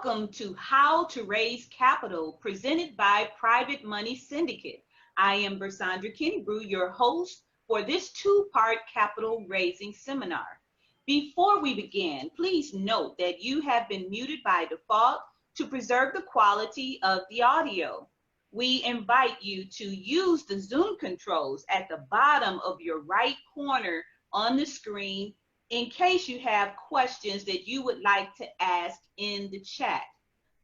Welcome to How to Raise Capital, presented by Private Money Syndicate. I am Bersandra Kennebrew, your host for this two-part capital raising seminar. Before we begin, please note that you have been muted by default to preserve the quality of the audio. We invite you to use the Zoom controls at the bottom of your right corner on the screen in case you have questions that you would like to ask in the chat.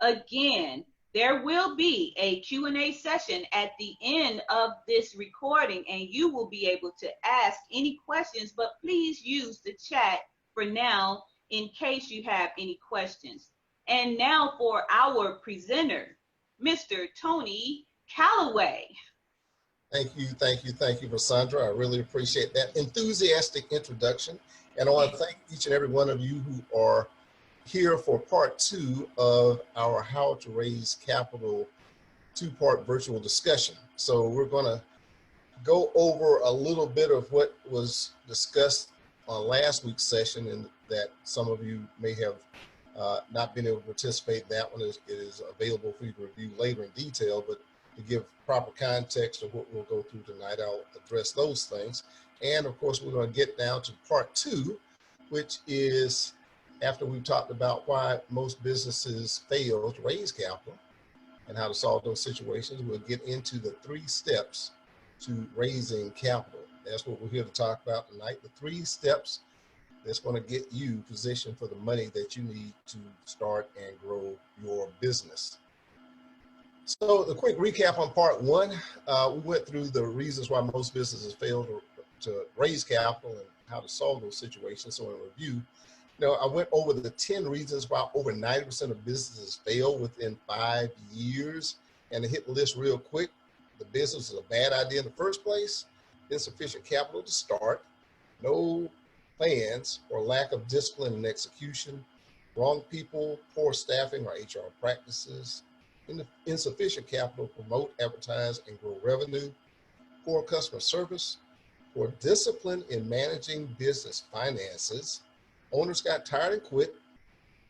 Again, there will be a Q&A session at the end of this recording, and you will be able to ask any questions, but please use the chat for now in case you have any questions. And now for our presenter, Mr. Tony Calloway. Thank you, Bersandra. I really appreciate that enthusiastic introduction. And I want to thank each and every one of you who are here for part two of our How to Raise Capital two-part virtual discussion. So we're going to go over a little bit of what was discussed on last week's session, and that some of you may have not been able to participate. That one is available for you to review later in detail, but to give proper context of what we'll go through tonight, I'll address those things. And of course, we're going to get down to part two, which is after we've talked about why most businesses fail to raise capital and how to solve those situations. We'll get into the 3 steps to raising capital. That's what we're here to talk about tonight. The 3 steps that's going to get you positioned for the money that you need to start and grow your business. So the quick recap on part one, we went through the reasons why most businesses fail to raise capital and how to solve those situations. So in review, I went over the 10 reasons why over 90% of businesses fail within 5 years. And to hit the list real quick, the business is a bad idea in the first place, insufficient capital to start, no plans or lack of discipline and execution, wrong people, poor staffing or HR practices, insufficient capital to promote, advertise, and grow revenue, poor customer service, poor discipline in managing business finances, owners got tired and quit,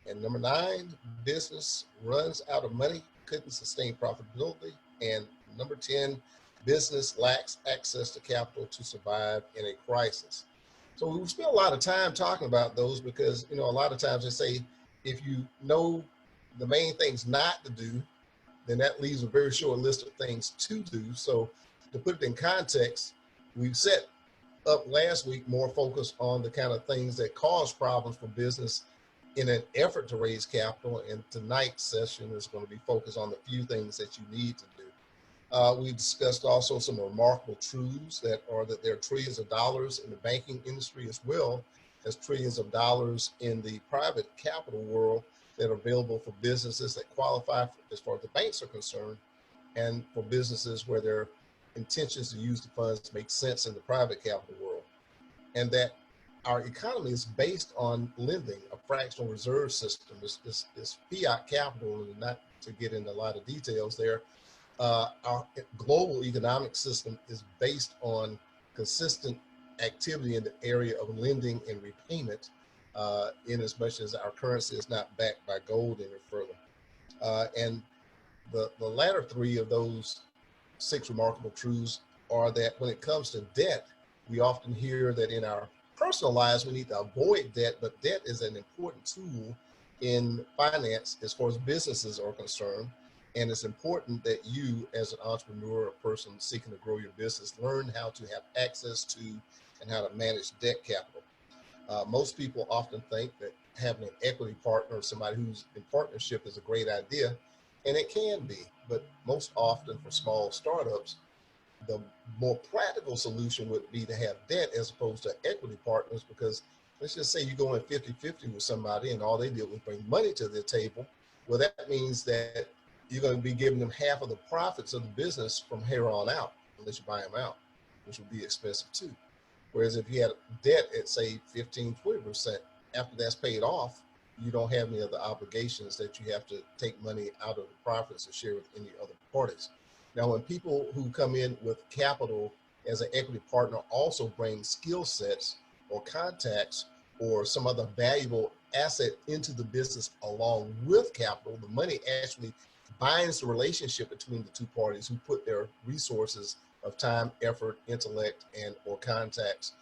and number 9, business runs out of money, couldn't sustain profitability, and number 10, business lacks access to capital to survive in a crisis. So we spent a lot of time talking about those because, a lot of times they say, if you know the main things not to do, then that leaves a very short list of things to do. So to put it in context, we've set up last week more focus on the kind of things that cause problems for business in an effort to raise capital. And tonight's session is going to be focused on the few things that you need to do. We discussed also some remarkable truths that there are trillions of dollars in the banking industry as well as trillions of dollars in the private capital world that are available for businesses that qualify as far as the banks are concerned, and for businesses where their intentions to use the funds make sense in the private capital world. And that our economy is based on lending, a fractional reserve system, this fiat capital, and not to get into a lot of details there. Our global economic system is based on consistent activity in the area of lending and repayment, in as much as our currency is not backed by gold any further. And the latter 3 of those 6 remarkable truths are that when it comes to debt, we often hear that in our personal lives we need to avoid debt, but debt is an important tool in finance as far as businesses are concerned. And it's important that you, as an entrepreneur, a person seeking to grow your business, learn how to have access to and how to manage debt capital. Most people often think that having an equity partner or somebody who's in partnership is a great idea, and it can be, but most often for small startups, the more practical solution would be to have debt as opposed to equity partners, because let's just say you go in 50-50 with somebody and all they did was bring money to the table. Well, that means that you're going to be giving them half of the profits of the business from here on out, unless you buy them out, which would be expensive too. Whereas if you had debt at say 15-20%, after that's paid off, you don't have any other obligations that you have to take money out of the profits or share with any other parties. Now, when people who come in with capital as an equity partner also bring skill sets or contacts or some other valuable asset into the business along with capital. The money actually binds the relationship between the two parties who put their resources of time, effort, intellect, and or contacts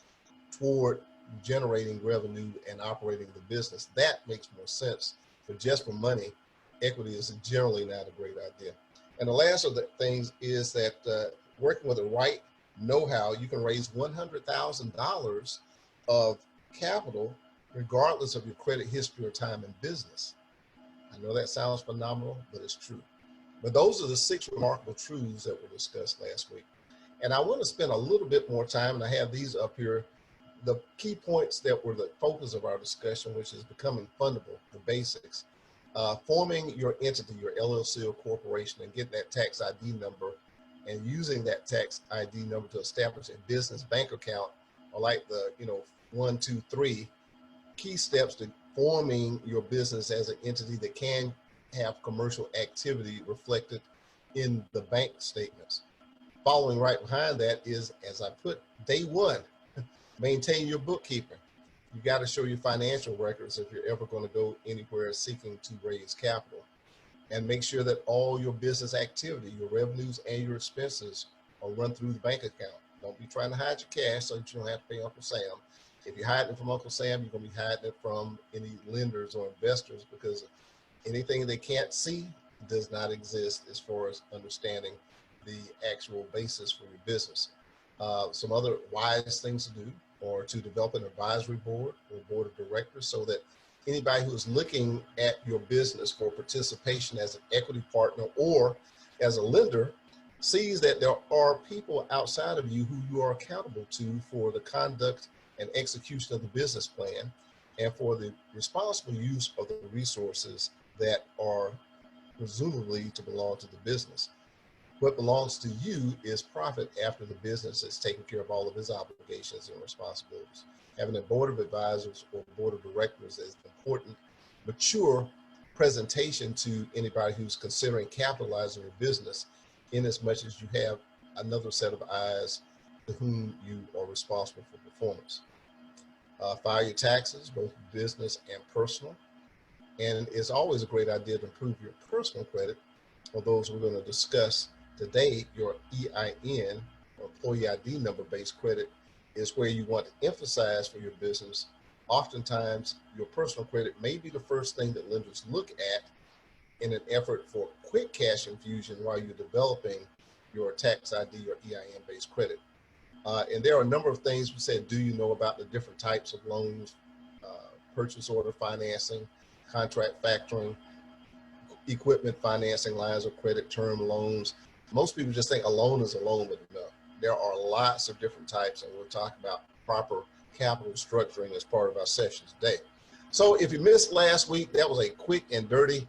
toward generating revenue and operating the business. That makes more sense. But just for money, equity is generally not a great idea. And the last of the things is that working with the right know-how, you can raise $100,000 of capital regardless of your credit history or time in business. I know that sounds phenomenal, but it's true. But those are the 6 remarkable truths that were discussed last week. And I want to spend a little bit more time, and I have these up here, the key points that were the focus of our discussion, which is becoming fundable, the basics. Forming your entity, your LLC or corporation, and getting that tax ID number, and using that tax ID number to establish a business bank account, or like the 1, 2, 3 key steps to forming your business as an entity that can have commercial activity reflected in the bank statements. Following right behind that is, as I put, day 1, maintain your bookkeeping. You got to show your financial records if you're ever going to go anywhere seeking to raise capital. And make sure that all your business activity, your revenues and your expenses, are run through the bank account. Don't be trying to hide your cash so that you don't have to pay Uncle Sam. If you're hiding it from Uncle Sam, you're going to be hiding it from any lenders or investors, because anything they can't see does not exist as far as understanding the actual basis for your business. Some other wise things to do or to develop an advisory board or board of directors, so that anybody who is looking at your business for participation as an equity partner or as a lender sees that there are people outside of you who you are accountable to for the conduct and execution of the business plan and for the responsible use of the resources that are presumably to belong to the business. What belongs to you is profit after the business has taken care of all of its obligations and responsibilities. Having a board of advisors or board of directors is an important, mature presentation to anybody who's considering capitalizing your business, in as much as you have another set of eyes to whom you are responsible for performance. File your taxes, both business and personal. And it's always a great idea to improve your personal credit. For those we're going to discuss today, your EIN, or employee ID number based credit, is where you want to emphasize for your business. Oftentimes, your personal credit may be the first thing that lenders look at in an effort for quick cash infusion while you're developing your tax ID or EIN based credit. And there are a number of things we said, do you know about the different types of loans, purchase order financing, contract factoring, equipment financing, lines of credit, term loans. Most people just think a loan is a loan, but no, there are lots of different types, and we'll talk about proper capital structuring as part of our session today. So if you missed last week, that was a quick and dirty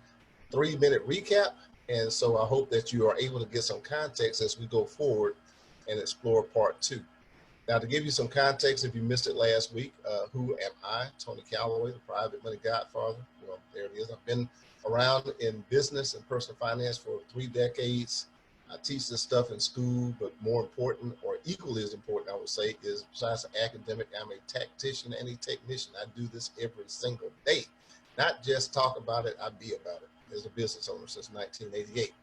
3-minute recap. And so I hope that you are able to get some context as we go forward and explore part 2. Now, to give you some context, if you missed it last week, who am I? Tony Calloway, the private money godfather. Well, there it is. I've been around in business and personal finance for 3 decades. I teach this stuff in school, but more important, or equally as important, I would say, is besides the academic, I'm a tactician and a technician. I do this every single day. Not just talk about it, I be about it. As a business owner since 1988.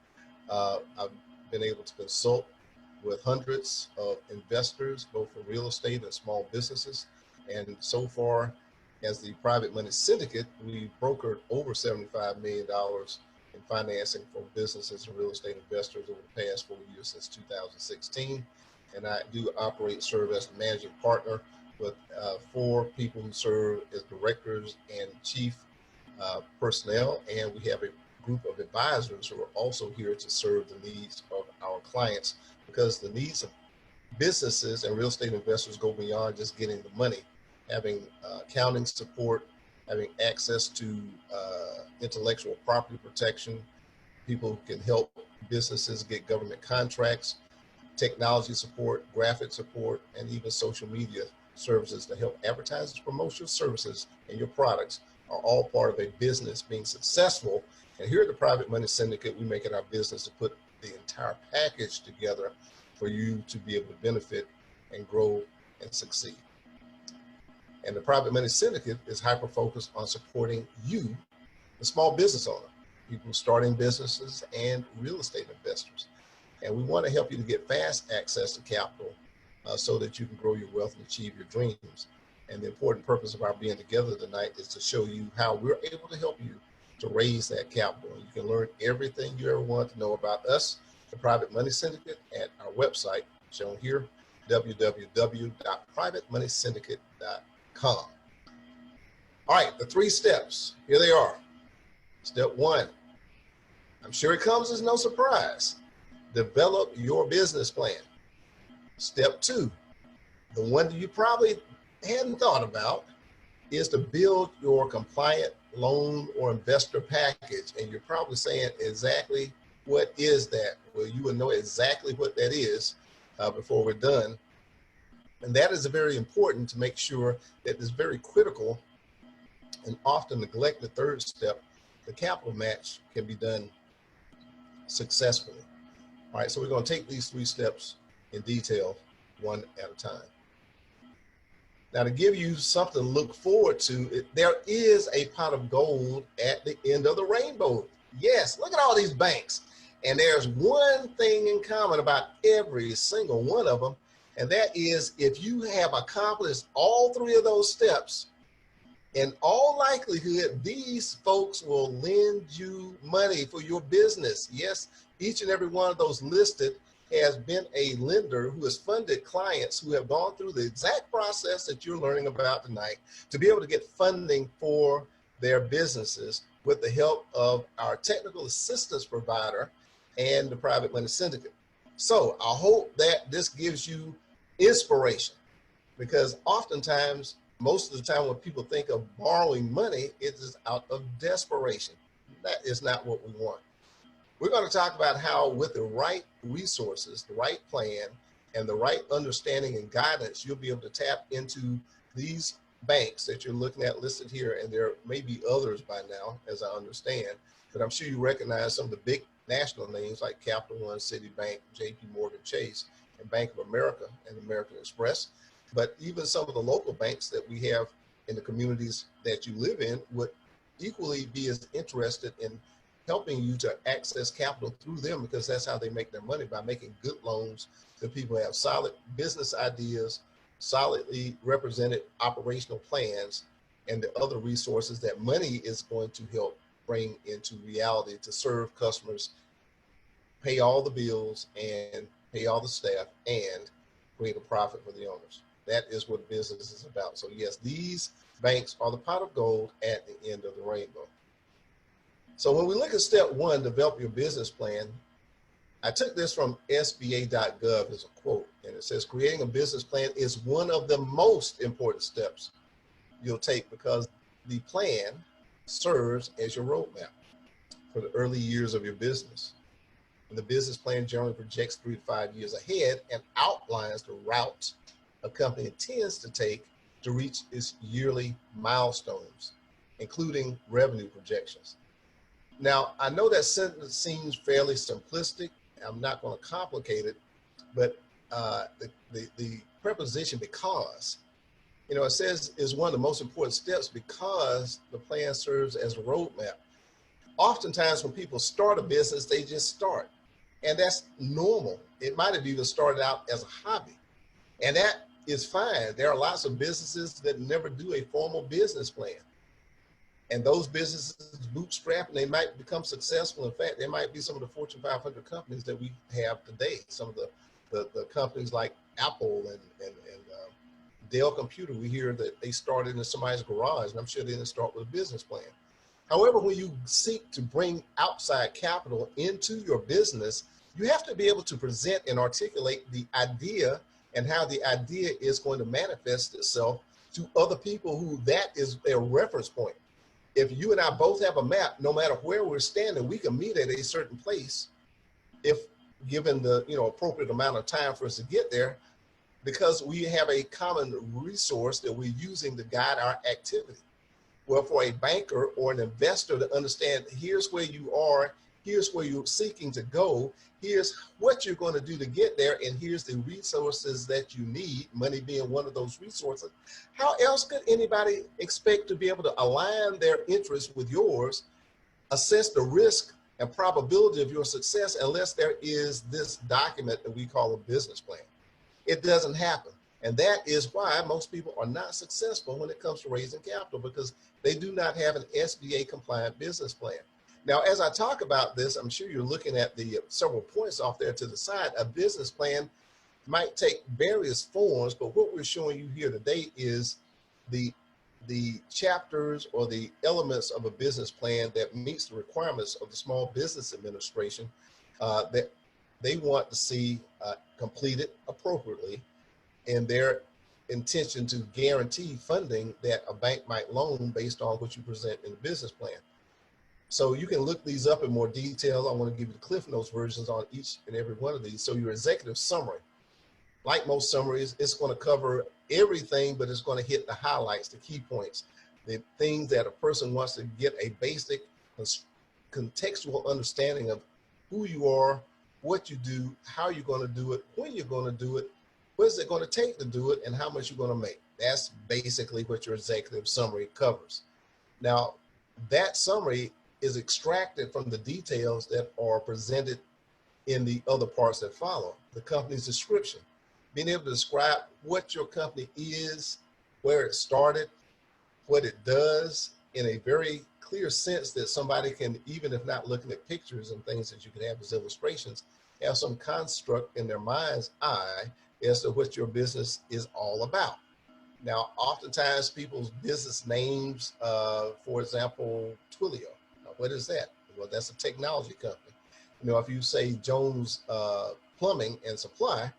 I've been able to consult with hundreds of investors, both for real estate and small businesses. And so far, as the Private Money Syndicate, we brokered over $75 million in financing for businesses and real estate investors over the past 4 years since 2016. And I do serve as the managing partner with 4 people who serve as directors and chief personnel. And we have a group of advisors who are also here to serve the needs of our clients, because the needs of businesses and real estate investors go beyond just getting the money. Having accounting support, having access to intellectual property protection, people who can help businesses get government contracts, technology support, graphic support, and even social media services to help advertisers promote your services and your products are all part of a business being successful. And here at the Private Money Syndicate, we make it our business to put the entire package together for you to be able to benefit and grow and succeed. And the Private Money Syndicate is hyper-focused on supporting you, the small business owner, people starting businesses and real estate investors. And we want to help you to get fast access to capital so that you can grow your wealth and achieve your dreams. And the important purpose of our being together tonight is to show you how we're able to help you to raise that capital. And you can learn everything you ever want to know about us, the Private Money Syndicate, at our website shown here, www.privatemoneysyndicate.com. All right, the 3 steps, here they are. Step 1, I'm sure it comes as no surprise. Develop your business plan. Step 2, the one that you probably hadn't thought about, is to build your compliant loan or investor package. And you're probably saying, exactly what is that? Well, you will know exactly what that is before we're done. And that is very important to make sure that it's very critical and often neglected 3rd step. The capital match can be done successfully. All right, so we're going to take these 3 steps in detail, one at a time. Now, to give you something to look forward to, there is a pot of gold at the end of the rainbow. Yes, look at all these banks. And there's one thing in common about every single one of them, and that is if you have accomplished all 3 of those steps, in all likelihood, these folks will lend you money for your business. Yes, each and every one of those listed has been a lender who has funded clients who have gone through the exact process that you're learning about tonight to be able to get funding for their businesses with the help of our technical assistance provider and the Private Money Syndicate. So I hope that this gives you inspiration, because oftentimes, most of the time when people think of borrowing money, it is out of desperation. That is not what we want. We're going to talk about how, with the right resources, the right plan, and the right understanding and guidance, you'll be able to tap into these banks that you're looking at listed here. And there may be others by now, as I understand, but I'm sure you recognize some of the big national names like Capital One, Citibank, JP Morgan Chase, and Bank of America and American Express. But even some of the local banks that we have in the communities that you live in would equally be as interested in helping you to access capital through them, because that's how they make their money, by making good loans to people who have solid business ideas, solidly represented operational plans, and the other resources that money is going to help bring into reality to serve customers, pay all the bills, and pay all the staff, and create a profit for the owners. That is what business is about. So yes, these banks are the pot of gold at the end of the rainbow. So when we look at step 1, develop your business plan, I took this from SBA.gov as a quote, and it says, creating a business plan is one of the most important steps you'll take, because the plan serves as your roadmap for the early years of your business. And the business plan generally projects 3 to 5 years ahead and outlines the route a company intends to take to reach its yearly milestones, including revenue projections. Now, I know that sentence seems fairly simplistic. I'm not going to complicate it, but the preposition because, it says is one of the most important steps because the plan serves as a roadmap. Oftentimes when people start a business, they just start, and that's normal. It might have even started out as a hobby, and that is fine. There are lots of businesses that never do a formal business plan. And those businesses bootstrap, and they might become successful. In fact, they might be some of the Fortune 500 companies that we have today. Some of the companies like Apple and Dell Computer, we hear that they started in somebody's garage, and I'm sure they didn't start with a business plan. However, when you seek to bring outside capital into your business, you have to be able to present and articulate the idea and how the idea is going to manifest itself to other people who that is their reference point. If you and I both have a map, no matter where we're standing, we can meet at a certain place if given the appropriate amount of time for us to get there, because we have a common resource that we're using to guide our activity. Well, for a banker or an investor to understand, here's where you are, here's where you're seeking to go, here's what you're going to do to get there, and here's the resources that you need, money being one of those resources. How else could anybody expect to be able to align their interests with yours, assess the risk and probability of your success, unless there is this document that we call a business plan? It doesn't happen. And that is why most people are not successful when it comes to raising capital, because they do not have an SBA compliant business plan. Now, as I talk about this, I'm sure you're looking at the several points off there to the side. A business plan might take various forms, but what we're showing you here today is the chapters or the elements of a business plan that meets the requirements of the Small Business Administration that they want to see completed appropriately, and their intention to guarantee funding that a bank might loan based on what you present in the business plan. So you can look these up in more detail. I want to give you the Cliff Notes versions on each and every one of these. So your executive summary, like most summaries, it's going to cover everything, but it's going to hit the highlights, the key points, the things that a person wants to get a basic contextual understanding of who you are, what you do, how you're going to do it, when you're going to do it, what is it going to take to do it, and how much you're going to make. That's basically what your executive summary covers. Now, that summary is extracted from the details that are presented in the other parts that follow. The company's description, being able to describe what your company is, where it started, what it does in a very clear sense that somebody can, even if not looking at pictures and things that you can have as illustrations, have some construct in their mind's eye as to what your business is all about. Now, oftentimes people's business names, for example, Twilio. Now, what is that? Well, that's a technology company. You know, if you say Jones Plumbing and Supply,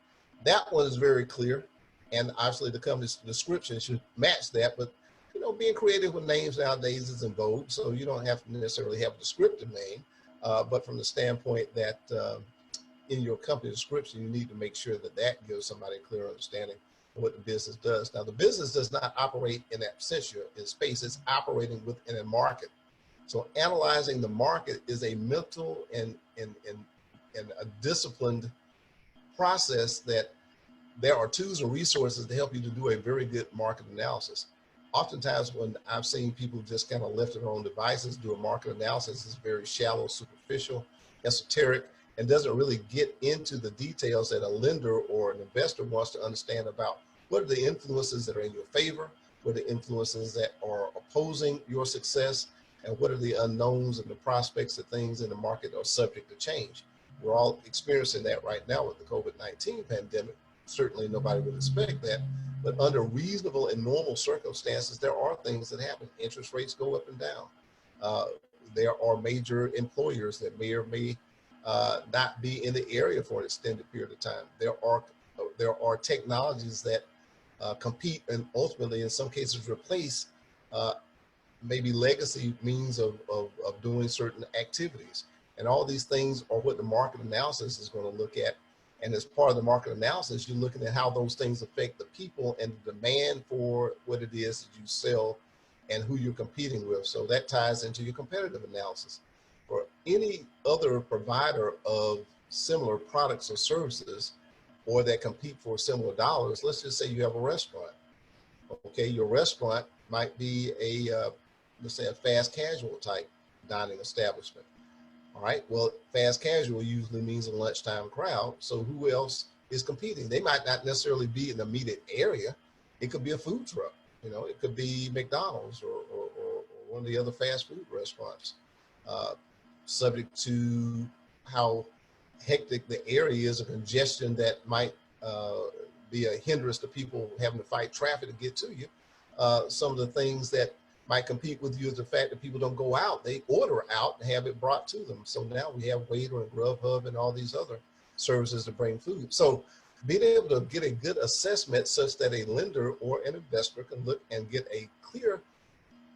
that one is very clear. And obviously the company's description should match that. But, you know, being creative with names nowadays is in vogue. So you don't have to necessarily have a descriptive name. But from the standpoint that in your company description, you need to make sure that that gives somebody a clear understanding of what the business does. Now, the business does not operate in that sense in space. It's operating within a market. So analyzing the market is a mental and a disciplined process that there are tools and resources to help you to do a very good market analysis. Oftentimes when I've seen people just kind of left to their own devices do a market analysis, it's very shallow, superficial, esoteric, and doesn't really get into the details that a lender or an investor wants to understand about what are the influences that are in your favor, what are the influences that are opposing your success, and what are the unknowns and the prospects of things in the market that are subject to change. We're all experiencing that right now with the COVID-19 pandemic. Certainly nobody would expect that, but under reasonable and normal circumstances, there are things that happen. Interest rates go up and down. There are major employers that may or may not be in the area for an extended period of time. There are technologies that compete and ultimately in some cases replace maybe legacy means of doing certain activities. And all these things are what the market analysis is going to look at. And as part of the market analysis, you're looking at how those things affect the people and the demand for what it is that you sell and who you're competing with. So that ties into your competitive analysis. For any other provider of similar products or services, or that compete for similar dollars, let's just say you have a restaurant. Okay, your restaurant might be let's say a fast casual type dining establishment. All right, well, fast casual usually means a lunchtime crowd. So who else is competing? They might not necessarily be in the immediate area. It could be a food truck, you know, it could be McDonald's or one of the other fast food restaurants, subject to how hectic the area is, a congestion that might be a hindrance to people having to fight traffic to get to you. Some of the things that might compete with you is the fact that people don't go out. They order out and have it brought to them. So now we have Waiter and Grubhub and all these other services to bring food. So being able to get a good assessment such that a lender or an investor can look and get a clear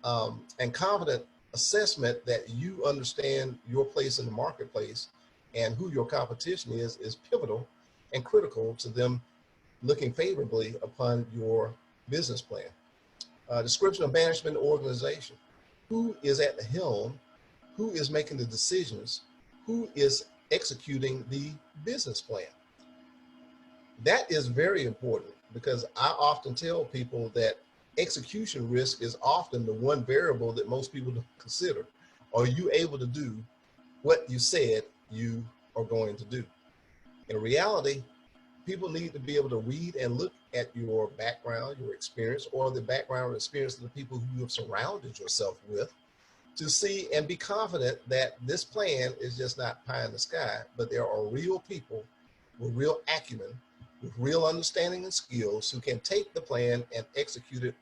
and confident assessment that you understand your place in the marketplace and who your competition is pivotal and critical to them looking favorably upon your business plan. Description of management organization. Who is at the helm? Who is making the decisions? who is executing the business plan. That is very important because I often tell people that execution risk is often the one variable that most people don't consider. Are you able to do what you said you are going to do? In reality, people need to be able to read and look at your background, your experience, or the background or experience of the people who you have surrounded yourself with to see and be confident that this plan is just not pie in the sky, but there are real people with real acumen, with real understanding and skills who can take the plan and execute it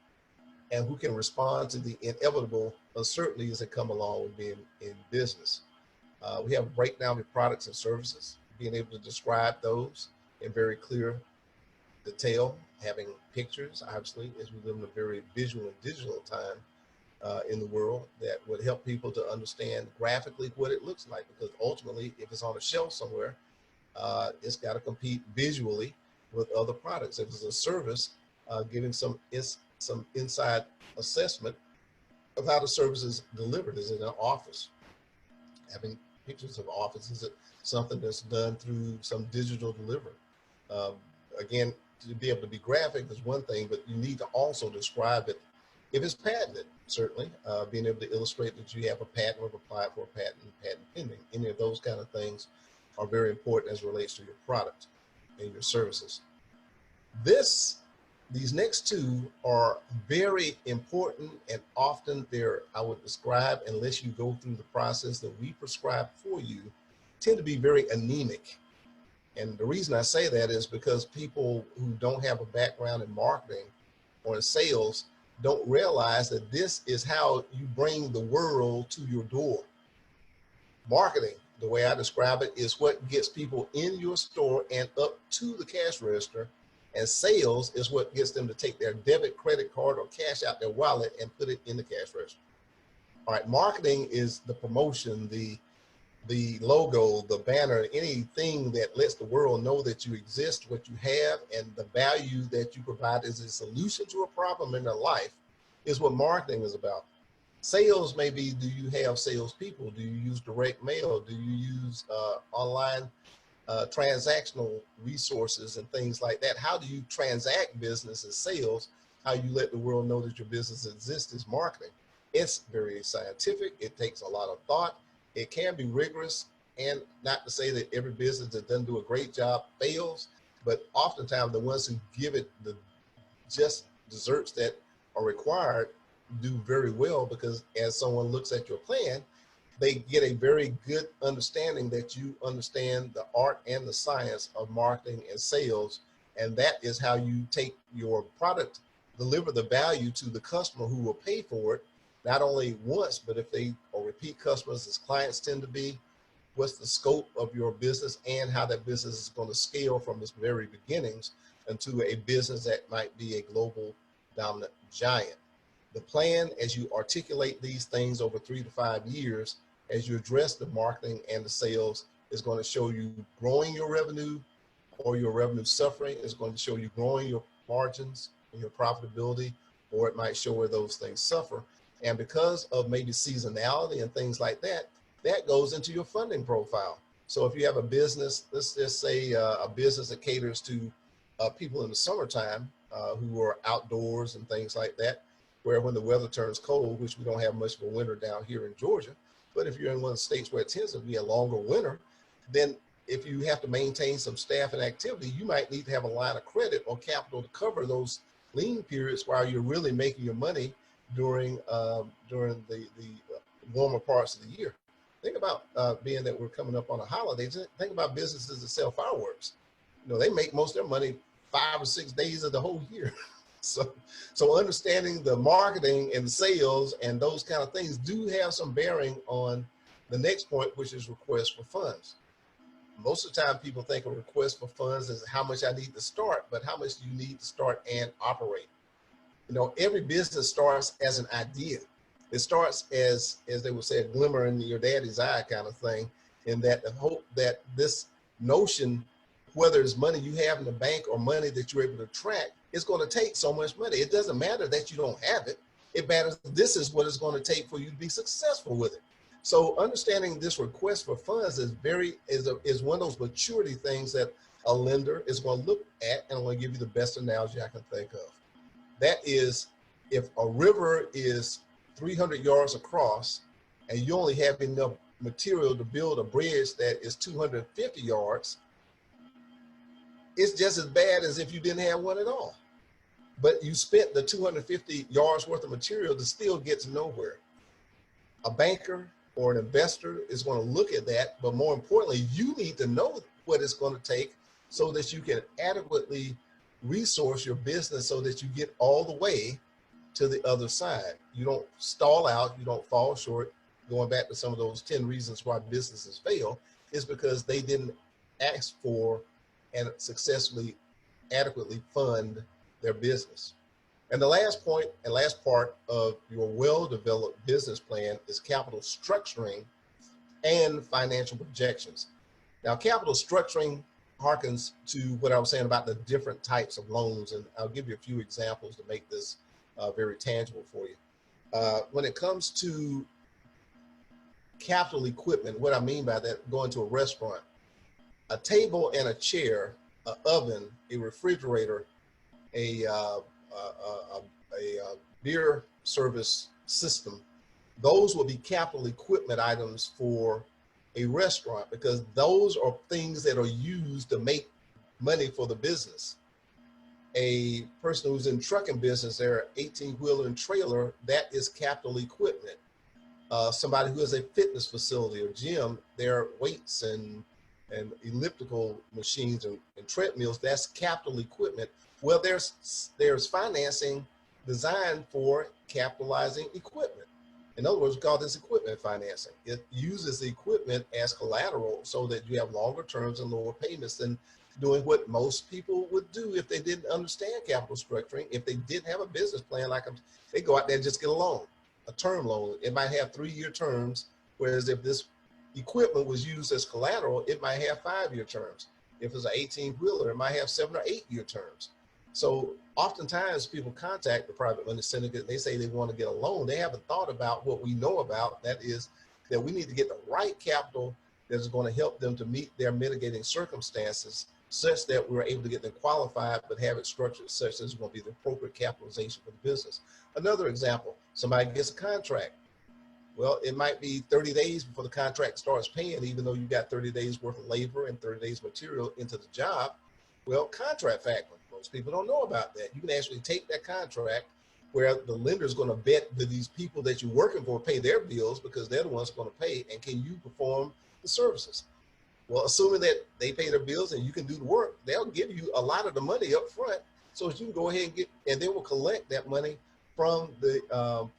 and who can respond to the inevitable uncertainties that come along with being in business. We have a breakdown of products and services, being able to describe those in very clear detail, having pictures, obviously, as we live in a very visual and digital time in the world, that would help people to understand graphically what it looks like, because ultimately, if it's on a shelf somewhere, it's got to compete visually with other products. If it's a service, giving some inside assessment of how the service is delivered. Is it an office? Having pictures of office, is it something that's done through some digital delivery? Again, to be able to be graphic is one thing, but you need to also describe it. If it's patented, certainly, being able to illustrate that you have a patent or have applied for a patent pending. Any of those kind of things are very important as it relates to your product and your services. These next two are very important, and often they're, I would describe, unless you go through the process that we prescribe for you, tend to be very anemic. And the reason I say that is because people who don't have a background in marketing or in sales don't realize that this is how you bring the world to your door. Marketing, the way I describe it, is what gets people in your store and up to the cash register. And sales is what gets them to take their debit, credit card, or cash out their wallet and put it in the cash register. All right, marketing is the promotion, the logo, the banner, anything that lets the world know that you exist, what you have, and the value that you provide as a solution to a problem in their life is what marketing is about. Sales may be, do you have salespeople? Do you use direct mail? Do you use online transactional resources and things like that? How do you transact business and sales? How you let the world know that your business exists is marketing. It's very scientific. It takes a lot of thought. It can be rigorous, and not to say that every business that doesn't do a great job fails, but oftentimes the ones who give it the just desserts that are required do very well, because as someone looks at your plan, they get a very good understanding that you understand the art and the science of marketing and sales. And that is how you take your product, deliver the value to the customer who will pay for it, not only once, but if they are repeat customers, as clients tend to be, what's the scope of your business and how that business is going to scale from its very beginnings into a business that might be a global dominant giant. The plan, as you articulate these things over 3 to 5 years, as you address the marketing and the sales, is going to show you growing your revenue or your revenue suffering. It's going to show you growing your margins and your profitability, or it might show where those things suffer. And because of maybe seasonality and things like that, that goes into your funding profile. So if you have a business, let's just say a business that caters to people in the summertime who are outdoors and things like that, where when the weather turns cold, which we don't have much of a winter down here in Georgia, but if you're in one of the states where it tends to be a longer winter, then if you have to maintain some staff and activity, you might need to have a line of credit or capital to cover those lean periods while you're really making your money during the warmer parts of the year. Think about being that we're coming up on a holiday. Just think about businesses that sell fireworks. You know, they make most of their money 5 or 6 days of the whole year. So understanding the marketing and sales and those kind of things do have some bearing on the next point, which is request for funds. Most of the time people think a request for funds is how much I need to start, but how much do you need to start and operate? You know, every business starts as an idea. It starts as they would say, a glimmer in your daddy's eye kind of thing, in that the hope that this notion, whether it's money you have in the bank or money that you're able to track, it's going to take so much money. It doesn't matter that you don't have it. It matters this is what it's going to take for you to be successful with it. So understanding this request for funds is one of those maturity things that a lender is going to look at, and I'm going to give you the best analogy I can think of. That is, if a river is 300 yards across and you only have enough material to build a bridge that is 250 yards, it's just as bad as if you didn't have one at all. But you spent the 250 yards worth of material to still get to nowhere. A banker or an investor is going to look at that, but more importantly, you need to know what it's going to take so that you can adequately resource your business so that you get all the way to the other side. You don't stall out, you don't fall short. Going back to some of those 10 reasons why businesses fail is because they didn't ask for and successfully adequately fund their business. And the last point and last part of your well-developed business plan is capital structuring and financial projections. Now, capital structuring harkens to what I was saying about the different types of loans, and I'll give you a few examples to make this very tangible for you. When it comes to capital equipment, what I mean by that, going to a restaurant, a table and a chair, an oven, a refrigerator, a beer service system, those will be capital equipment items for a restaurant because those are things that are used to make money for the business. A person who's in trucking business, their 18-wheeler and trailer, that is capital equipment. Somebody who has a fitness facility or gym, their weights and elliptical machines and treadmills, that's capital equipment. Well, there's financing designed for capitalizing equipment. In other words, we call this equipment financing. It uses the equipment as collateral so that you have longer terms and lower payments than doing what most people would do if they didn't understand capital structuring. If they didn't have a business plan, they go out there and just get a loan, a term loan. It might have 3-year terms, whereas if this equipment was used as collateral, it might have 5-year terms. If it's an 18-wheeler, it might have 7 or 8-year terms. So oftentimes people contact the Private Money Syndicate, they say they want to get a loan. They haven't thought about what we know about, that is that we need to get the right capital that is going to help them to meet their mitigating circumstances such that we're able to get them qualified, but have it structured such that it's going to be the appropriate capitalization for the business. Another example, somebody gets a contract. Well, it might be 30 days before the contract starts paying, even though you got 30 days worth of labor and 30 days material into the job. Well, contract factoring, most people don't know about that. You can actually take that contract where the lender is going to bet that these people that you're working for pay their bills because they're the ones going to pay, and can you perform the services? Well, assuming that they pay their bills and you can do the work, they'll give you a lot of the money up front so that you can go ahead and they will collect that money from the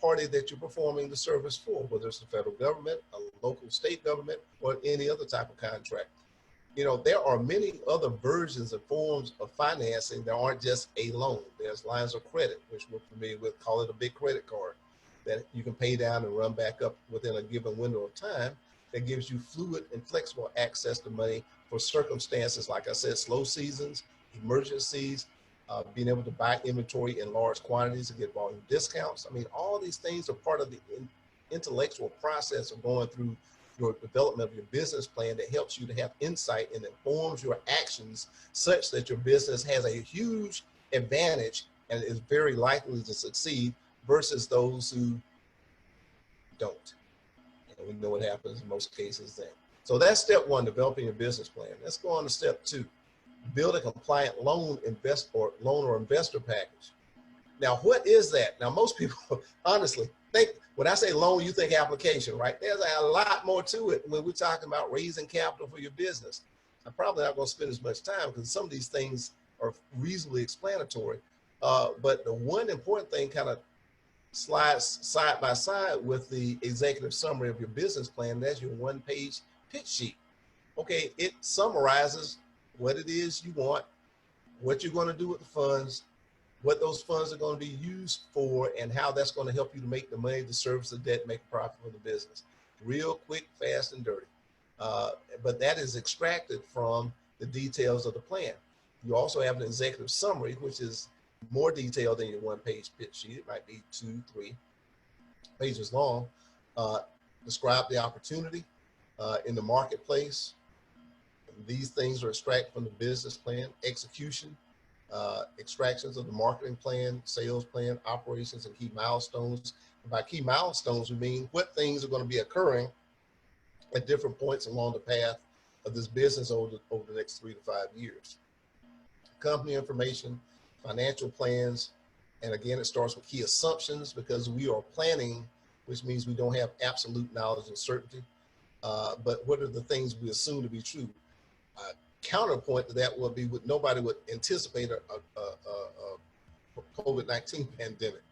party that you're performing the service for, whether it's the federal government, a local state government, or any other type of contract. You know, there are many other versions and forms of financing that aren't just a loan. There's lines of credit, which we're familiar with, call it a big credit card, that you can pay down and run back up within a given window of time. That gives you fluid and flexible access to money for circumstances, like I said, slow seasons, emergencies, being able to buy inventory in large quantities and get volume discounts. I mean, all these things are part of the intellectual process of going through your development of your business plan that helps you to have insight and informs your actions such that your business has a huge advantage and is very likely to succeed versus those who don't. And we know what happens in most cases then. So that's step one, developing your business plan. Let's go on to step two, build a compliant loan or investor package. Now, what is that? Now, most people honestly think, when I say loan, you think application, right? There's a lot more to it when we're talking about raising capital for your business. I'm probably not going to spend as much time because some of these things are reasonably explanatory. But the one important thing kind of slides side by side with the executive summary of your business plan. That's your one-page pitch sheet. Okay, it summarizes what it is you want, what you're going to do with the funds, what those funds are going to be used for, and how that's going to help you to make the money to service the debt, make a profit for the business. Real quick, fast, and dirty. But that is extracted from the details of the plan. You also have an executive summary, which is more detailed than your one-page pitch sheet. It might be 2-3 pages long. describe the opportunity in the marketplace. These things are extracted from the business plan, execution, extractions of the marketing plan, sales plan, operations, and key milestones. And by key milestones, we mean what things are going to be occurring at different points along the path of this business over the next 3 to 5 years. Company information, financial plans, and again, it starts with key assumptions because we are planning, which means we don't have absolute knowledge and certainty. But what are the things we assume to be true? Counterpoint to that would be nobody would anticipate a COVID-19 pandemic,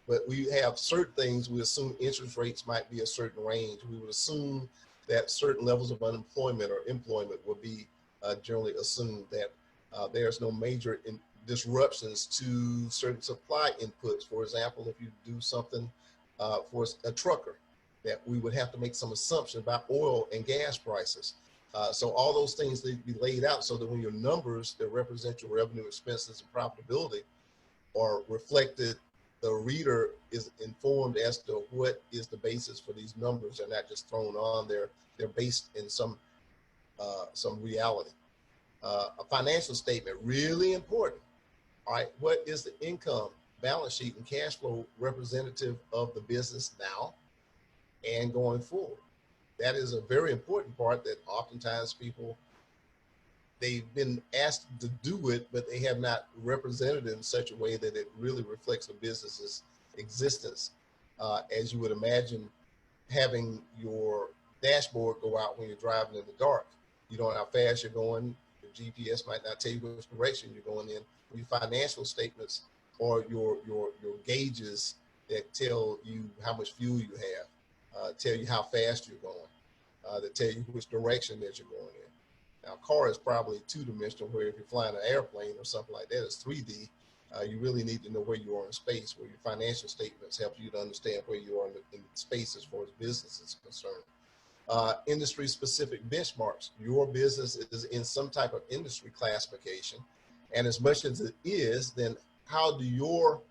but we have certain things. We assume interest rates might be a certain range. We would assume that certain levels of unemployment or employment would be generally assumed, that there's no major disruptions to certain supply inputs. For example, if you do something for a trucker, that we would have to make some assumption about oil and gas prices. So all those things need to be laid out so that when your numbers that represent your revenue, expenses, and profitability are reflected, the reader is informed as to what is the basis for these numbers. They're not just thrown on there. They're based in some reality. A financial statement, really important. All right, what is the income, balance sheet, and cash flow representative of the business now and going forward? That is a very important part that oftentimes people, they've been asked to do it, but they have not represented it in such a way that it really reflects the business's existence. As you would imagine, having your dashboard go out when you're driving in the dark. You don't know how fast you're going. Your GPS might not tell you which direction you're going in. Your financial statements or your gauges that tell you how much fuel you have, tell you how fast you're going, that tell you which direction that you're going in. Now, a car is probably two-dimensional, where if you're flying an airplane or something like that, it's 3D. You really need to know where you are in space, where your financial statements help you to understand where you are in space as far as business is concerned. Industry-specific benchmarks. Your business is in some type of industry classification, and as much as it is, then how do your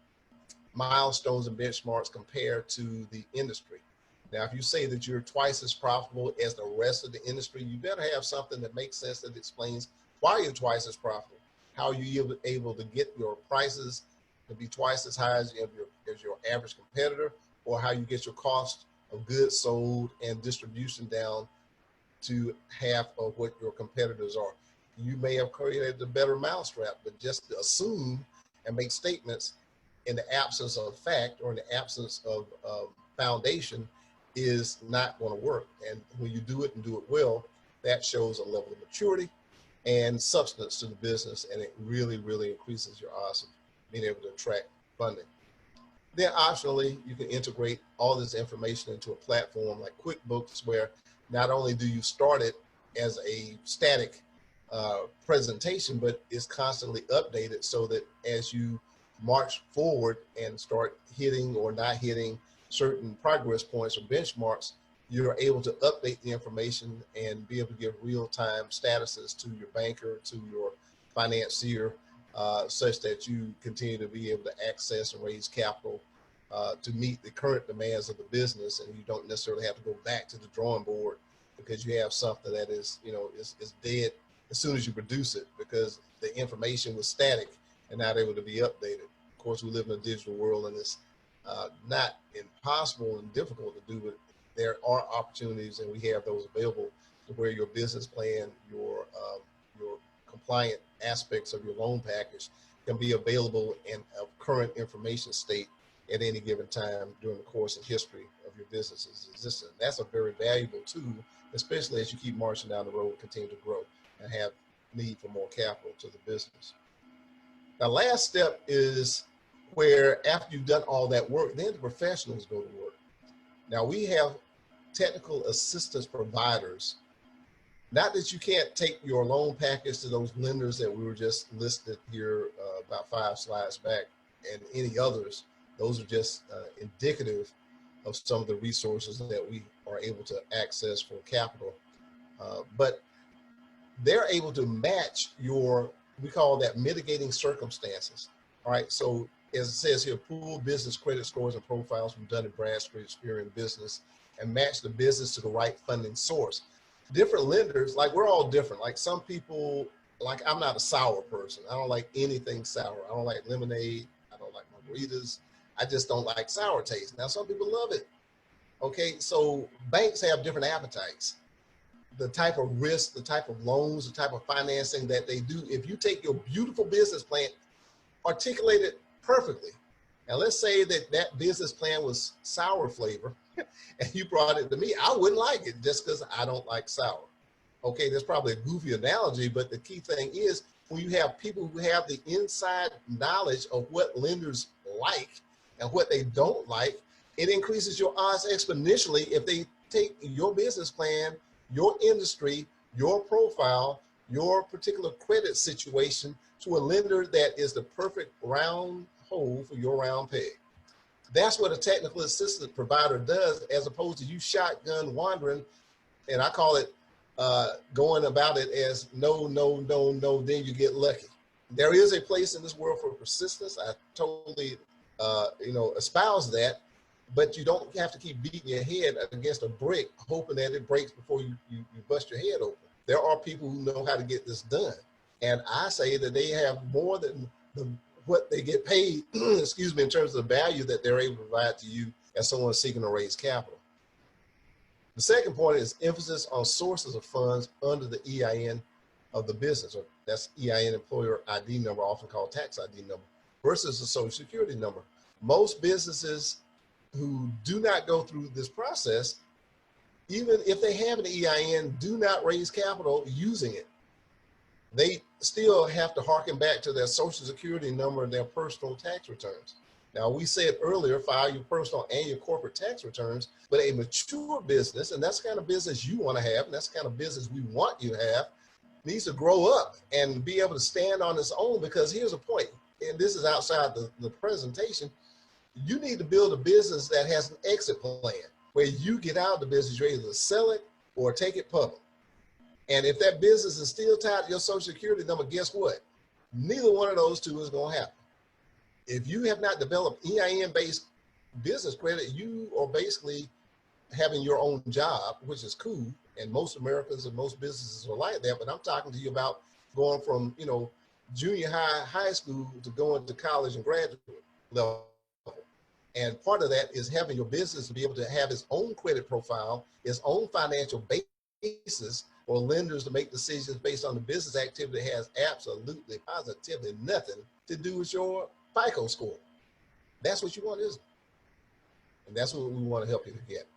milestones and benchmarks compare to the industry? Now, if you say that you're twice as profitable as the rest of the industry, you better have something that makes sense, that explains why you're twice as profitable. How are you able to get your prices to be twice as high as your average competitor, or how you get your cost of goods sold and distribution down to half of what your competitors are. You may have created a better mousetrap, but just to assume and make statements in the absence of fact or in the absence of foundation is not going to work. And when you do it and do it well, that shows a level of maturity and substance to the business, and it really, really increases your odds of being able to attract funding. Then optionally, you can integrate all this information into a platform like QuickBooks, where not only do you start it as a static presentation, but it's constantly updated so that as you march forward and start hitting or not hitting certain progress points or benchmarks, you're able to update the information and be able to give real-time statuses to your banker, to your financier, such that you continue to be able to access and raise capital to meet the current demands of the business, and you don't necessarily have to go back to the drawing board because you have something that is dead as soon as you produce it, because the information was static and not able to be updated. Of course, we live in a digital world, and it's not impossible and difficult to do, but there are opportunities, and we have those available to where your business plan, your compliant aspects of your loan package can be available in a current information state at any given time during the course and history of your business's existence. That's a very valuable tool, especially as you keep marching down the road and continue to grow and have need for more capital to the business. Now, last step is where after you've done all that work, then the professionals go to work. Now, we have technical assistance providers. Not that you can't take your loan package to those lenders that we were just listed here about 5 slides back, and any others. Those are just indicative of some of the resources that we are able to access for capital. But they're able to match your, we call that mitigating circumstances. All right, so as it says here, pool business credit scores and profiles from Dun & Bradstreet, Experian Business, and match the business to the right funding source. Different lenders, like we're all different. Like some people, like I'm not a sour person. I don't like anything sour. I don't like lemonade. I don't like margaritas. I just don't like sour taste. Now, some people love it. Okay, so banks have different appetites. The type of risk, the type of loans, the type of financing that they do. If you take your beautiful business plan, articulate it perfectly. Now, let's say that that business plan was sour flavor and you brought it to me, I wouldn't like it just because I don't like sour. Okay, that's probably a goofy analogy, but the key thing is when you have people who have the inside knowledge of what lenders like and what they don't like, it increases your odds exponentially if they take your business plan, your industry, your profile, your particular credit situation to a lender that is the perfect round hole for your round peg. That's what a technical assistance provider does, as opposed to you shotgun wandering, and I call it going about it as no, no, no, no, then you get lucky. There is a place in this world for persistence. I totally, espouse that, but you don't have to keep beating your head against a brick, hoping that it breaks before you bust your head open. There are people who know how to get this done. And I say that they have more than what they get paid, excuse me, in terms of the value that they're able to provide to you as someone seeking to raise capital. The second point is emphasis on sources of funds under the EIN of the business, or that's EIN, employer ID number, often called tax ID number, versus the social security number. Most businesses who do not go through this process, even if they have an EIN, do not raise capital using it. They still have to harken back to their social security number and their personal tax returns. Now, we said earlier, file your personal and your corporate tax returns, but a mature business, and that's the kind of business you want to have, and that's the kind of business we want you to have, needs to grow up and be able to stand on its own, because here's a point, and this is outside the presentation. You need to build a business that has an exit plan where you get out of the business, you're either sell it or take it public. And if that business is still tied to your social security number, guess what? Neither one of those two is going to happen. If you have not developed EIN-based business credit, you are basically having your own job, which is cool. And most Americans and most businesses are like that. But I'm talking to you about going from, junior high, high school to going to college and graduate level. And part of that is having your business to be able to have its own credit profile, its own financial basis, or lenders to make decisions based on the business activity that has absolutely, positively nothing to do with your FICO score. That's what you want, isn't it? And that's what we want to help you to get.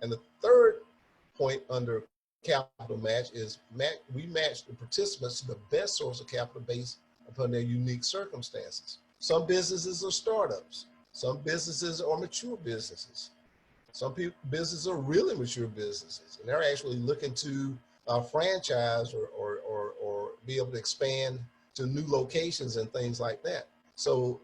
And the third point under capital match is we match the participants to the best source of capital based upon their unique circumstances. Some businesses are startups. Some businesses are mature businesses. Some businesses are really mature businesses, and they're actually looking to franchise or be able to expand to new locations and things like that. So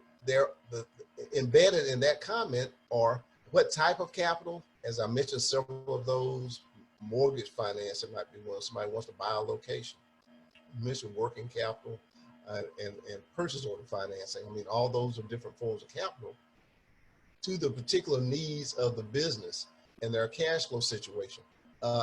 embedded in that comment are what type of capital. As I mentioned, several of those, mortgage financing might be one. Somebody wants to buy a location. You mentioned working capital and purchase order financing. I mean, all those are different forms of capital to the particular needs of the business and their cash flow situation.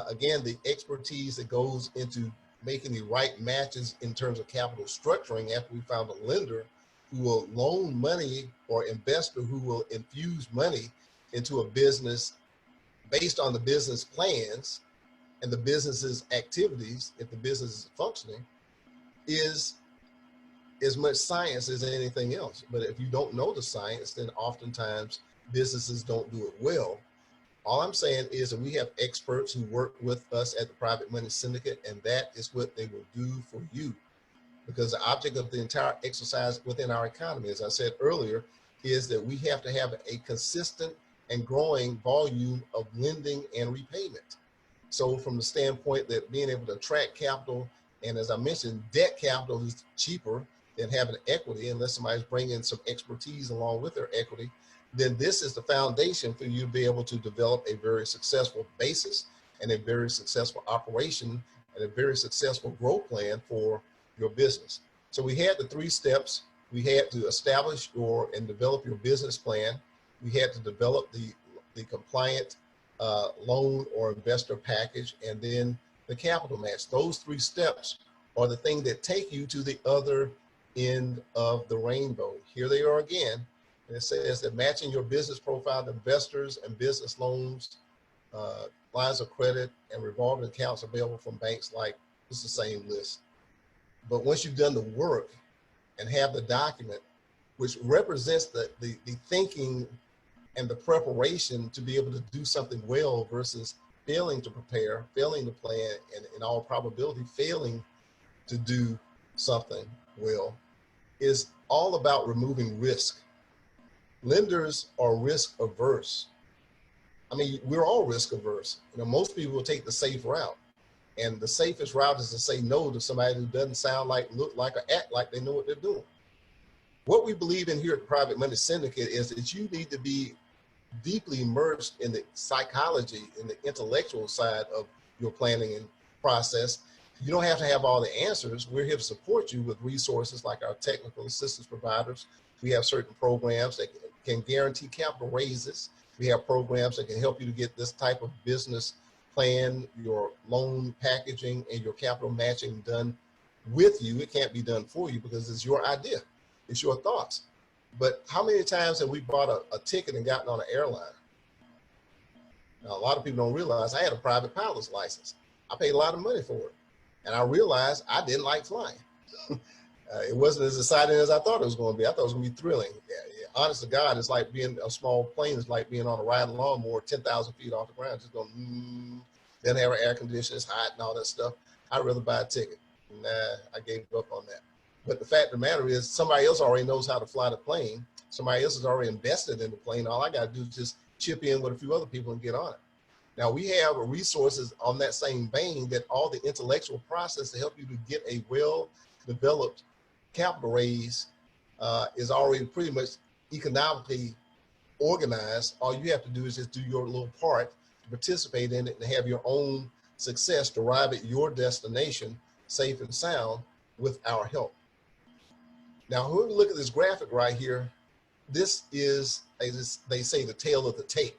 Again, the expertise that goes into making the right matches in terms of capital structuring after we found a lender who will loan money or investor who will infuse money into a business based on the business plans and the business's activities, if the business is functioning, is as much science as anything else. But if you don't know the science, then oftentimes businesses don't do it well. All I'm saying is that we have experts who work with us at the Private Money Syndicate, and that is what they will do for you. Because the object of the entire exercise within our economy, as I said earlier, is that we have to have a consistent and growing volume of lending and repayment. So from the standpoint that being able to attract capital, and as I mentioned, debt capital is cheaper than having equity, unless somebody's bringing some expertise along with their equity, then this is the foundation for you to be able to develop a very successful basis and a very successful operation and a very successful growth plan for your business. So we had the 3 steps. We had to establish and develop your business plan. We had to develop the compliant loan or investor package, and then the capital match. Those 3 steps are the thing that take you to the other end of the rainbow. Here they are again. And it says that matching your business profile to investors and business loans, lines of credit, and revolving accounts available from banks like, it's the same list. But once you've done the work and have the document, which represents the thinking and the preparation to be able to do something well versus failing to prepare, failing to plan, and in all probability, failing to do something well, is all about removing risk. Lenders are risk averse. I mean, we're all risk averse. Most people will take the safe route. And the safest route is to say no to somebody who doesn't sound like, look like, or act like they know what they're doing. What we believe in here at Private Money Syndicate is that you need to be deeply immersed in the psychology and the intellectual side of your planning and process. You don't have to have all the answers. We're here to support you with resources like our technical assistance providers. We have certain programs that can guarantee capital raises. We have programs that can help you to get this type of business plan, your loan packaging, and your capital matching done with you. It can't be done for you because it's your idea. It's your thoughts. But how many times have we bought a ticket and gotten on an airline? Now, a lot of people don't realize I had a private pilot's license. I paid a lot of money for it. And I realized I didn't like flying. It wasn't as exciting as I thought it was going to be. I thought it was going to be thrilling. Yeah, honest to God, it's like being a small plane. It's like being on a riding lawnmower 10,000 feet off the ground, just going, then have an air conditioner, it's hot and all that stuff. I'd rather buy a ticket. Nah, I gave up on that. But the fact of the matter is somebody else already knows how to fly the plane. Somebody else has already invested in the plane. All I got to do is just chip in with a few other people and get on it. Now, we have resources on that same vein that all the intellectual process to help you to get a well-developed capital raise is already pretty much economically organized. All you have to do is just do your little part to participate in it and have your own success to arrive at your destination safe and sound with our help. Now, when we look at this graphic right here, this is, as they say, the tail of the tape.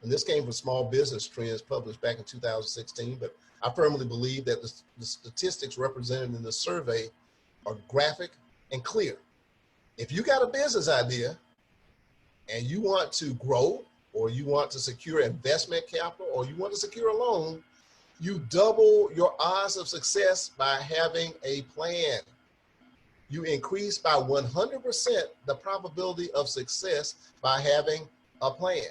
And this came from Small Business Trends published back in 2016, but I firmly believe that the statistics represented in the survey are graphic and clear. If you got a business idea and you want to grow, or you want to secure investment capital, or you want to secure a loan, you double your odds of success by having a plan. You increase by 100% the probability of success by having a plan.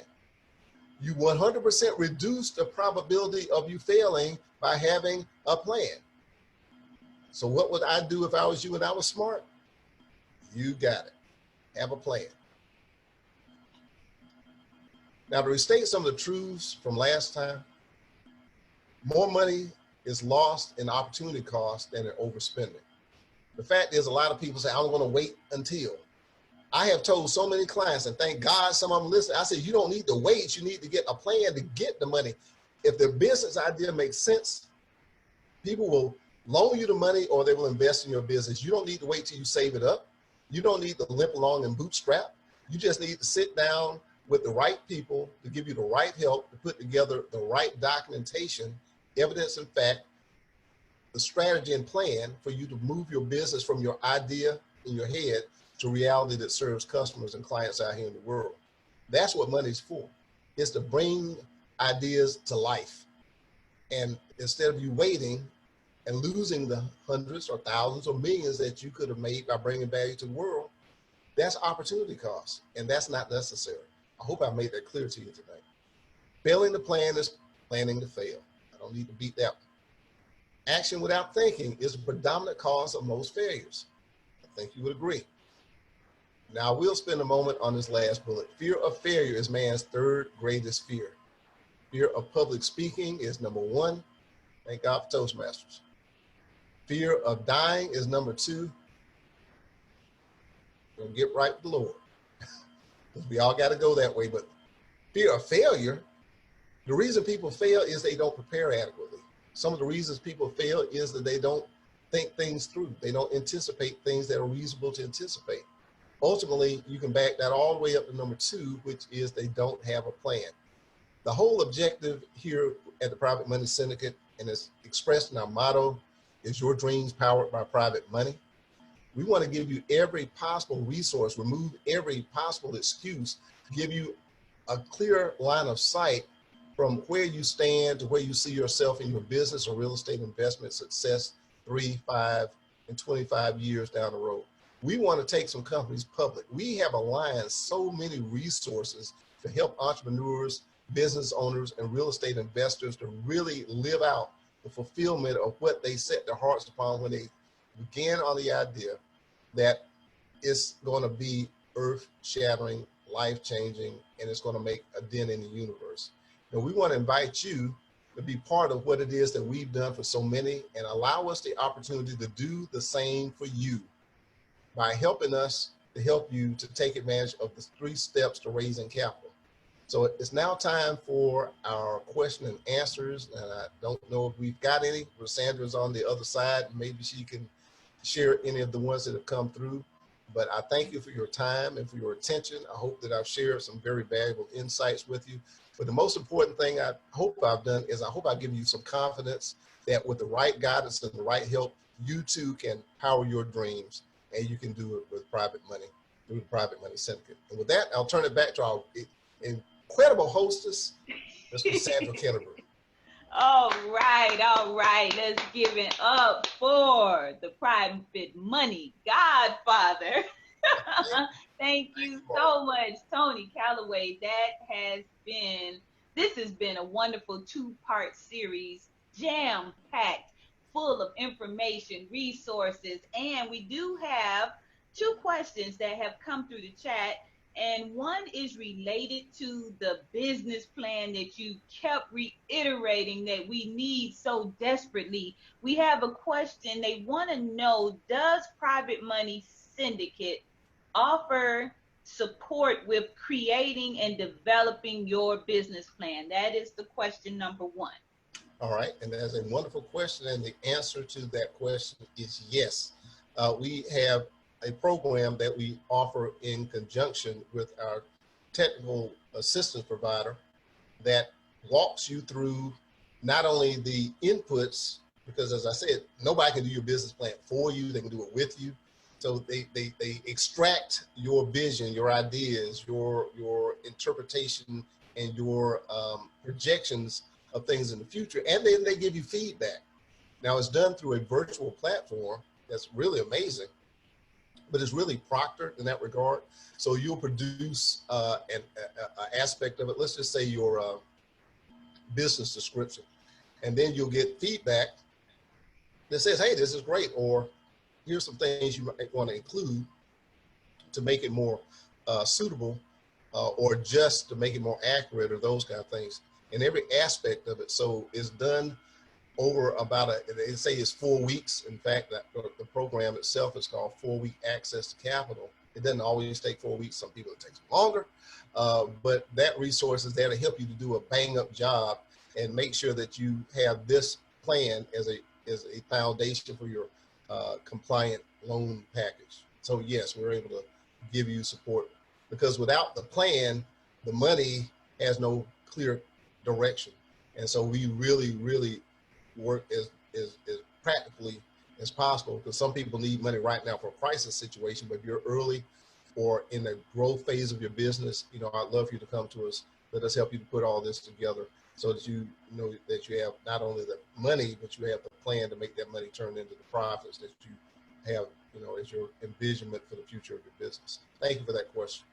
You 100% reduce the probability of you failing by having a plan. So what would I do if I was you and I was smart? You got it. Have a plan. Now, to restate some of the truths from last time, more money is lost in opportunity cost than in overspending. The fact is, a lot of people say, I'm going to wait until. I have told so many clients, and thank God some of them listen, I said, you don't need to wait. You need to get a plan to get the money. If the business idea makes sense, people will loan you the money or they will invest in your business. You don't need to wait till you save it up. You don't need to limp along and bootstrap. You just need to sit down with the right people to give you the right help to put together the right documentation, evidence and fact, the strategy and plan for you to move your business from your idea in your head to reality that serves customers and clients out here in the world. That's what money's for. It's to bring ideas to life. And instead of you waiting and losing the hundreds or thousands or millions that you could have made by bringing value to the world, that's opportunity cost, and that's not necessary. I hope I made that clear to you today. Failing to plan is planning to fail. I don't need to beat that one. Action without thinking is the predominant cause of most failures. I think you would agree. Now, we'll spend a moment on this last bullet. Fear of failure is man's third greatest fear. Fear of public speaking is number one. Thank God for Toastmasters. Fear of dying is number two. We'll get right with the Lord. Because we all got to go that way. But fear of failure, the reason people fail is they don't prepare adequately. Some of the reasons people fail is that they don't think things through. They don't anticipate things that are reasonable to anticipate. Ultimately, you can back that all the way up to number two, which is they don't have a plan. The whole objective here at the Private Money Syndicate, and it's expressed in our motto, is your dreams powered by private money. We want to give you every possible resource, remove every possible excuse, give you a clear line of sight from where you stand to where you see yourself in your business or real estate investment success 3, 5, and 25 years down the road. We want to take some companies public. We have aligned so many resources to help entrepreneurs, business owners, and real estate investors to really live out the fulfillment of what they set their hearts upon when they began on the idea that it's going to be earth-shattering, life-changing, and it's going to make a dent in the universe. And we want to invite you to be part of what it is that we've done for so many and allow us the opportunity to do the same for you by helping us to help you to take advantage of the 3 steps to raising capital. So it's now time for our question and answers. And I don't know if we've got any. Sandra's on the other side. Maybe she can share any of the ones that have come through. But I thank you for your time and for your attention. I hope that I've shared some very valuable insights with you. But the most important thing I hope I've done is I hope I've given you some confidence that with the right guidance and the right help, you too can power your dreams, and you can do it with private money through the Private Money Syndicate. And with that, I'll turn it back to our incredible hostess, Ms. Cassandra Kennebrew. All right. Let's give it up for the Private Money Godfather. Thank you so much, Tony Calloway. This has been a wonderful 2-part series, jam-packed, full of information, resources, and we do have 2 questions that have come through the chat. And one is related to the business plan that you kept reiterating that we need so desperately. We have a question. They want to know, does Private Money Syndicate offer support with creating and developing your business plan? That is the question number 1. All right, and that's a wonderful question, and the answer to that question is yes. We have a program that we offer in conjunction with our technical assistance provider that walks you through not only the inputs, because as I said, nobody can do your business plan for you, they can do it with you. So they extract your vision, your ideas, your interpretation, and your projections of things in the future, and then they give you feedback. Now it's done through a virtual platform that's really amazing, but it's really proctored in that regard. So you'll produce an aspect of it. Let's just say your business description, and then you'll get feedback that says, hey, this is great, or here's some things you might want to include to make it more suitable, or just to make it more accurate, or those kind of things. And every aspect of it, so it's done over about they say it's 4 weeks. In fact, the program itself is called 4-Week Access to Capital. It doesn't always take 4 weeks. Some people it takes longer, but that resource is there to help you to do a bang-up job and make sure that you have this plan as a foundation for your compliant loan package. So yes, we're able to give you support, because without the plan, the money has no clear direction. And so we really work as practically as possible, because some people need money right now for a crisis situation. But if you're early or in the growth phase of your business, I'd love for you to come to us. Let us help you to put all this together so that you know that you have not only the money, but you have the plan to make that money turn into the profits that you have, as your envisionment for the future of your business. Thank you for that question,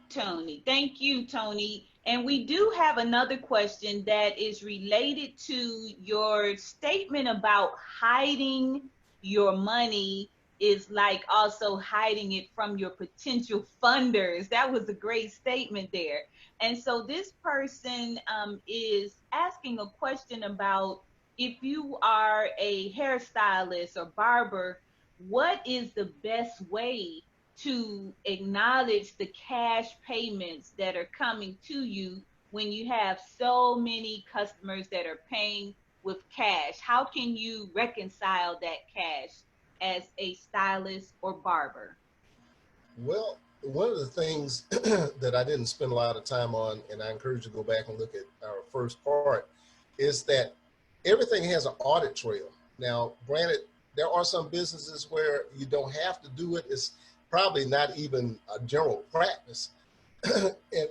Tony. Thank you, Tony. And we do have another question that is related to your statement about hiding your money is like also hiding it from your potential funders. That was a great statement there. And so this person is asking a question about, if you are a hairstylist or barber, what is the best way to acknowledge the cash payments that are coming to you when you have so many customers that are paying with cash? How can you reconcile that cash as a stylist or barber? Well, one of the things that I didn't spend a lot of time on, and I encourage you to go back and look at our first part, is that everything has an audit trail. Now, granted, there are some businesses where you don't have to do it. It's probably not even a general practice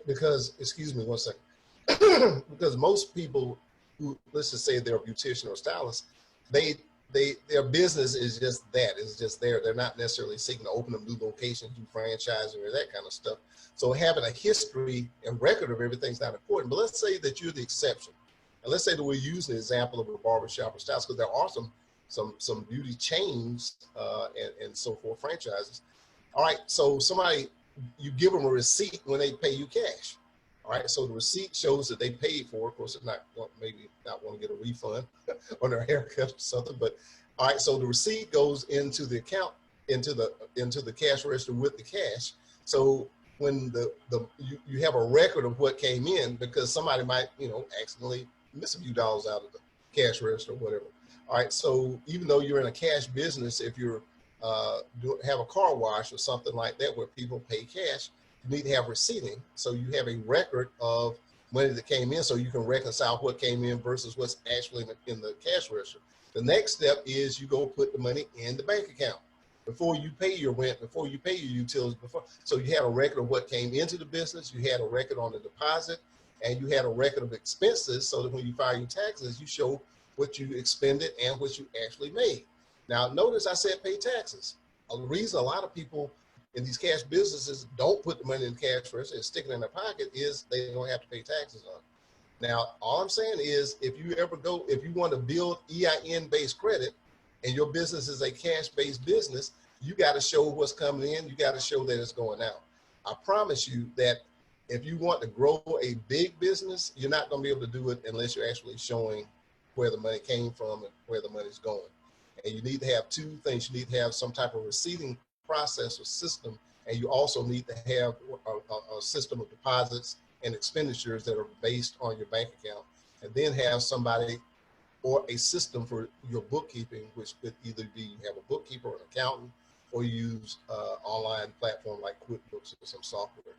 because, excuse me one second, because most people who, let's just say they're a beautician or stylist, their business is just that. It's just there. They're not necessarily seeking to open up new locations, do franchising or that kind of stuff. So having a history and record of everything's not important. But let's say that you're the exception. And let's say that we're using the example of a barbershop or stylist, because there are some beauty chains and so forth, franchises. All right, so somebody, you give them a receipt when they pay you cash. All right, so the receipt shows that they paid for it. Of course, they're not, maybe not want to get a refund on their haircut or something, but all right, so the receipt goes into the account, into the cash register with the cash. So when you have a record of what came in, because somebody might, accidentally miss a few dollars out of the cash register or whatever. All right, so even though you're in a cash business, if you're have a car wash or something like that where people pay cash, you need to have receipting, so you have a record of money that came in, so you can reconcile what came in versus what's actually in the cash register. The next step is you go put the money in the bank account before you pay your rent, before you pay your utilities, so you had a record of what came into the business, you had a record on the deposit, and you had a record of expenses, so that when you file your taxes, you show what you expended and what you actually made. Now, notice I said pay taxes. The reason a lot of people in these cash businesses don't put the money in the cash register and stick it in their pocket is they don't have to pay taxes on it. Now, all I'm saying is if you want to build EIN-based credit and your business is a cash-based business, you got to show what's coming in. You got to show that it's going out. I promise you that if you want to grow a big business, you're not going to be able to do it unless you're actually showing where the money came from and where the money's going. And you need to have two things. You need to have some type of receiving process or system, and you also need to have a system of deposits and expenditures that are based on your bank account, and then have somebody or a system for your bookkeeping, which could either be you have a bookkeeper or an accountant, or use online platform like QuickBooks or some software.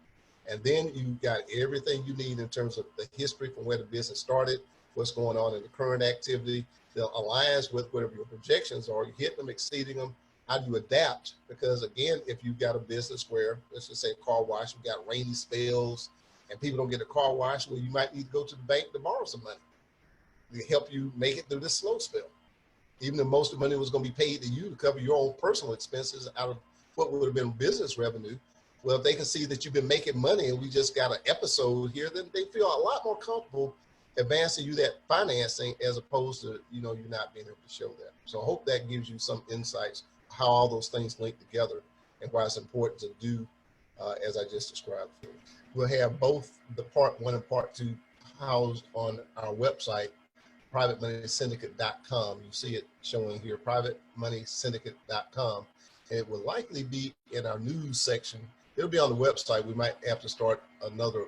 And then you got everything you need in terms of the history from where the business started, what's going on in the current activity, the alliance with whatever your projections are, you hit them, exceeding them. How do you adapt? Because again, if you've got a business where, let's just say car wash, you've got rainy spells and people don't get a car wash, well, you might need to go to the bank to borrow some money to help you make it through this slow spell. Even if most of the money was going to be paid to you to cover your own personal expenses out of what would have been business revenue. Well, if they can see that you've been making money and we just got an episode here, then they feel a lot more comfortable advancing you that financing as opposed to, you're not being able to show that. So I hope that gives you some insights how all those things link together and why it's important to do as I just described. We'll have both the part 1 and part 2 housed on our website, privatemoneysyndicate.com. You see it showing here, privatemoneysyndicate.com. And it will likely be in our news section. It'll be on the website. We might have to start another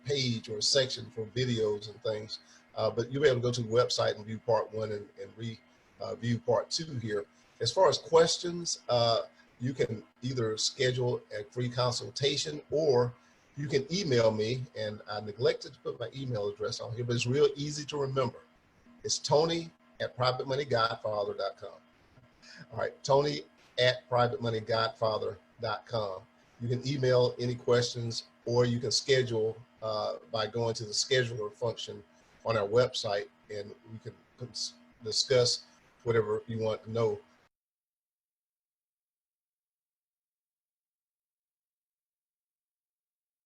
page or section for videos and things, but you'll be able to go to the website and view part 1 and review part 2 here. As far as questions, you can either schedule a free consultation or you can email me, and I neglected to put my email address on here, but it's real easy to remember. It's Tony@privatemoneygodfather.com. All right, Tony@privatemoneygodfather.com. You can email any questions, or you can schedule by going to the scheduler function on our website, and we can discuss whatever you want to know.